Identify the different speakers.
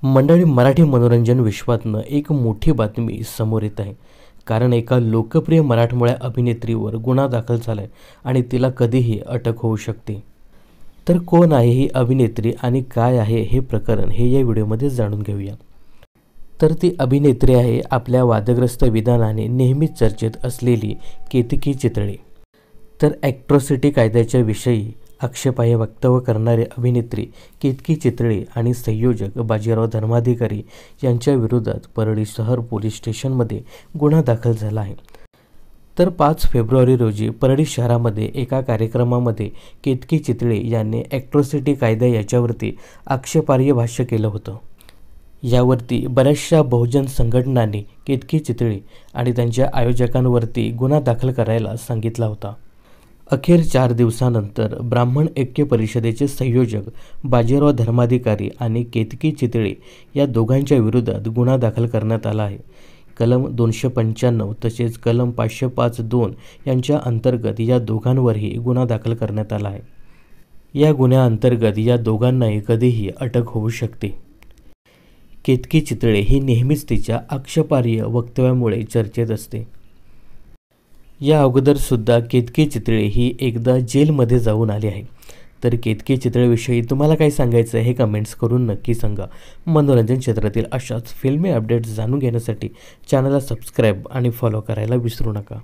Speaker 1: मंडळी, मराठी मनोरंजन विश्वातनं एक मोठी बातमी समोर येत आहे. कारण एका लोकप्रिय मराठमोळ्या अभिनेत्रीवर गुन्हा दाखल झालाय आणि तिला कधीही अटक होऊ शकते. तर कोण आहे ही अभिनेत्री आणि काय आहे हे प्रकरण, हे या व्हिडिओमध्ये जाणून घेऊया. तर ती अभिनेत्री आहे आपल्या वादग्रस्त विधानाने नेहमीच चर्चेत असलेली केतकी चितळे. तर ॲट्रॉसिटी कायद्याच्या विषयी आक्षेपार्ह वक्तव्य करणारे अभिनेत्री केतकी चितळे आणि संयोजक बाजीराव धर्माधिकारी यांच्या विरोधात परळी शहर पोलीस स्टेशनमध्ये गुन्हा दाखल झाला आहे. तर 5 फेब्रुवारी रोजी परळी शहरामध्ये एका कार्यक्रमामध्ये केतकी चितळे यांनी ॲट्रॉसिटी कायदा याच्यावरती आक्षेपार्ह भाष्य केलं होतं. यावरती बऱ्याचशा बहुजन संघटनांनी केतकी चितळे आणि त्यांच्या आयोजकांवरती गुन्हा दाखल करायला सांगितला होता. अखेर 4 दिवसानंतर ब्राह्मण ऐक्य परिषदेचे संयोजक बाजीराव धर्माधिकारी आणि केतकी चितळे या दोघांच्या विरोधात गुन्हा दाखल करण्यात आला आहे. कलम 295 तसेच कलम 505(2) यांच्या अंतर्गत या दोघांवरही गुन्हा दाखल करण्यात आला आहे. या गुन्ह्याअंतर्गत या दोघांनाही कधीही अटक होऊ शकते. केतकी चितळे ही नेहमीच तिच्या आक्षेपार्ह वक्तव्यामुळे चर्चेत असते. या अगोदर सुद्धा केतकी चितळे ही एकदा जेलमध्ये जाऊन आली आहे. तर केतकी चितळेविषयी तुम्हाला काय सांगायचं आहे हे कमेंट्स करून नक्की सांगा. मनोरंजन क्षेत्रातील अशाच फिल्मी अपडेट्स जाणून घेण्यासाठी चॅनलला सबस्क्राईब आणि फॉलो करायला विसरू नका.